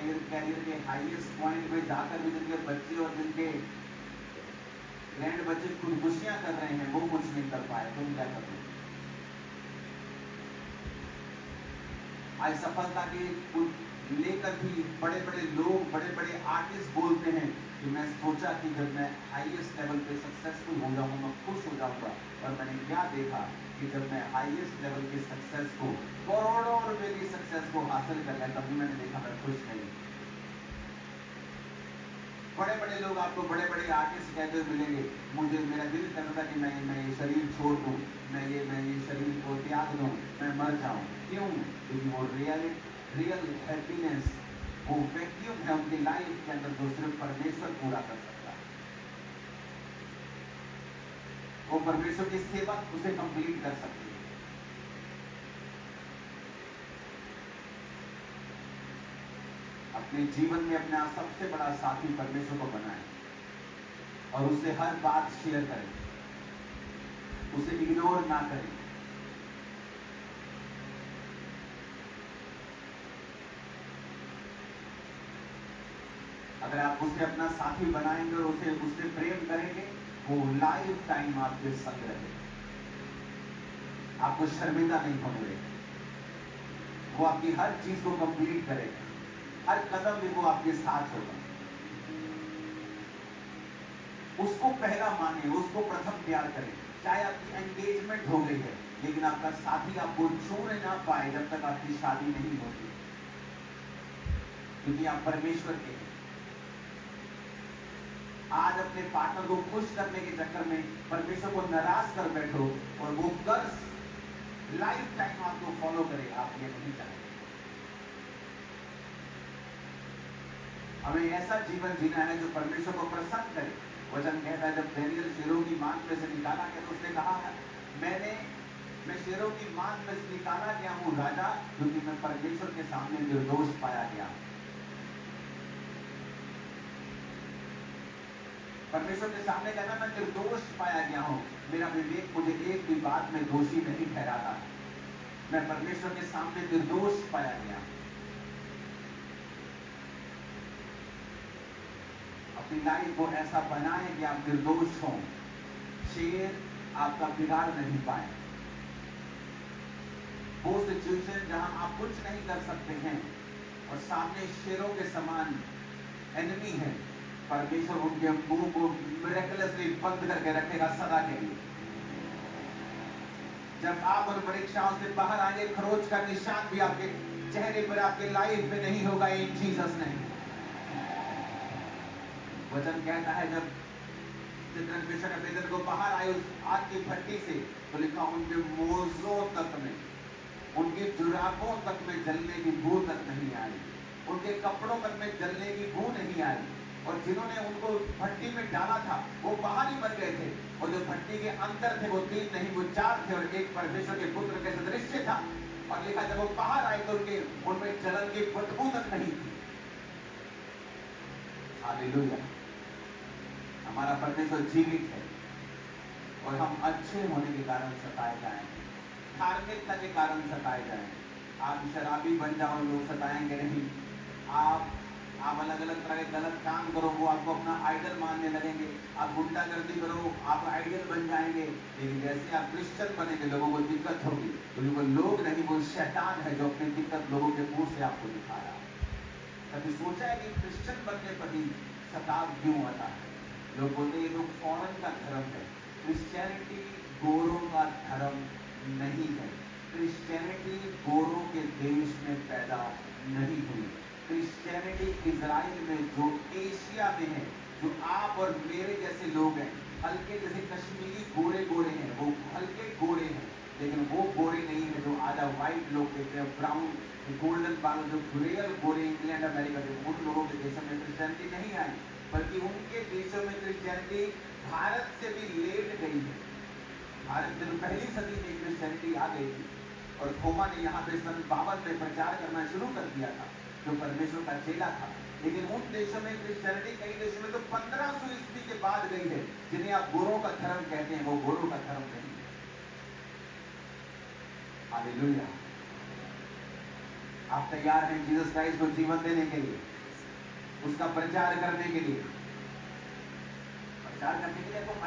Career के highest point पे जाकर भी जिनके बच्चे और जिनके ग्रैंड बच्चे खुदकुशियां कर रहे हैं, वो कुछ नहीं कर पाए, तुम क्या कर रहे हो? आज सफलता के लेकर भी बड़े बड़े लोग, बड़े बड़े आर्टिस्ट बोलते हैं कि मैं सोचा कि जब मैं हाईएस्ट लेवल पे सक्सेसफुल हो जाऊंगा मैं खुश हो जाऊंगा, और मैंने क्या देखा कि जब मैं हाईएस्ट लेवल की सक्सेस को, करोड़ों रुपए की सक्सेस को हासिल कर लिया, तभी मैंने देखा मैं खुश नहीं। बड़े बड़े लोग आपको, बड़े बड़े आर्टिस्ट कहते हुए मिलेंगे, मुझे मेरा दिल करता था कि मैं ये शरीर छोड़ दूं, मैं ये शरीर को त्याग दूं, मैं मर जाऊं। क्यों? क्योंकि वो रियल हैप्पीनेस, वो वैक्यूम है उनकी लाइफ के अंदर जो सिर्फ परमेश्वर पूरा कर सकता है। वो परमेश्वर की सेवा उसे कंप्लीट कर सकती है। अपने जीवन में अपना सबसे बड़ा साथी परमेश्वर को बनाएं और उससे हर बात शेयर करें, उसे इग्नोर ना करें। अगर आप उसे अपना साथी बनाएंगे और उससे प्रेम करेंगे, वो लाइफ टाइम आपके संग रहेगा, आपको शर्मिंदा नहीं होने देगा, वो आपकी हर चीज को कंप्लीट करेगा, हर कदम में वो आपके साथ होगा। उसको पहला माने, उसको प्रथम प्यार करें। चाहे आपकी एंगेजमेंट हो गई है, लेकिन आपका साथी आपको छूने ना पाए जब तक आपकी शादी नहीं होती, क्योंकि आप परमेश्वर के हैं। आज अपने पार्टनर को खुश करने के चक्कर में परमेश्वर को नाराज कर बैठो और वो कर्ज लाइफ टाइम आपको फॉलो करे, आप ये नहीं चाहते। हमें ऐसा जीवन जीना है जो परमेश्वर को प्रसन्न करे। वचन कहता है, जब दानियेल शेरों की मान में से निकाला गया तो उसने कहा है, मैं शेरों की मान में से निकाला गया हूं राजा, क्योंकि मैं परमेश्वर के सामने निर्दोष पाया गया। परमेश्वर के सामने कहना, मैं निर्दोष पाया गया हूं, मेरा विवेक मुझे एक भी बात में दोषी नहीं ठहराता, मैं परमेश्वर के सामने निर्दोष पाया गया। अपनी लाइफ को ऐसा बनाएं कि आप निर्दोष हों, शेर आपका बिगाड़ नहीं पाए। वो सिचुएशन जहां आप कुछ नहीं कर सकते हैं और सामने शेरों के समान एनिमी है, परमेश्वर उनके मुंह को मिरेकलसली बंद करके रखेगा सदा के लिए। जब आप उन परीक्षाओं से बाहर आएंगे, खरोच का निशान भी आपके चेहरे पर, आपके लाइफ में नहीं होगा, इन जीसस नेम। वचन कहता है, जब चित्रण मिशन अबेदन को बाहर आए उस आग की भट्टी से, तो लिखा उनके मोजों तक में, उनके जुराबों तक में जलने की बू तक नहीं आई, उनके कपड़ों तक में जलने की बू नहीं आई, और जिन्होंने उनको भट्टी में डाला था वो बाहर ही मर गए थे, और जो भट्टी के अंदर थे वो 3 नहीं वो 4 थे, और एक परमेश्वर के पुत्र के सदृश्य था। और लिखा जब वो बाहर आए तो उनमें जलन की बदबू तक नहीं थी। हालेलुया। हमारा परमेश्वर जीवित है, और हम अच्छे होने के कारण सताए जाएंगे, धार्मिकता के कारण सताए जाएंगे। आप शराबी बन जाओ, लोग सताएंगे नहीं। आप अलग अलग तरह के गलत काम करो, वो आपको अपना आइडल मानने लगेंगे। आप गुंडागर्दी करो, आप आइडल बन जाएंगे। लेकिन जैसे आप क्रिश्चियन बनेंगे, लोगों को दिक्कत होगी, क्योंकि वो लोग नहीं, वो शैतान है जो अपनी दिक्कत लोगों के मुंह से आपको दिखा रहा है। कभी सोचा है कि क्रिश्चियन बनने पर ही सताव क्यों आता है? लोग बोलते हैं ये लोग फॉरेन का धर्म है। क्रिश्चियनिटी गोरों का धर्म नहीं है। क्रिश्चियनिटी गोरों के देश में पैदा नहीं हुई। क्रिश्चियनिटी इजराइल में, जो एशिया में है, जो आप और मेरे जैसे लोग हैं, हल्के जैसे कश्मीरी गोरे गोरे हैं, वो हल्के गोरे हैं, लेकिन वो गोरे नहीं है जो आज व्हाइट लोग देखते हैं, ब्राउन गोल्डन बाल, जो रियल गोरे इंग्लैंड अमेरिका के, उन लोगों के देशों में क्रिश्चियनिटी नहीं आई, बल्कि उनके देशों में क्रिश्चियनिटी भारत से भी लेट गई है। भारत में पहली सदी में क्रिश्चियनिटी आ गई थी, और थोमा ने यहाँ पे सन 52 में प्रचार करना शुरू कर दिया था, जो परमेश्वर का चेला था। लेकिन उन देशों में क्रिश्चियनिटी, कई देशों में तो 1500 ईस्वी के बाद गई है। जिन्हें आप गोरों का धर्म कहते हैं, वो गोरों का धर्म नहीं है। हालेलुया। आप तैयार हैं जीसस क्राइस्ट को जीवन देने के लिए? उसका प्रचार करने के लिए, प्रचार करने के लिए तो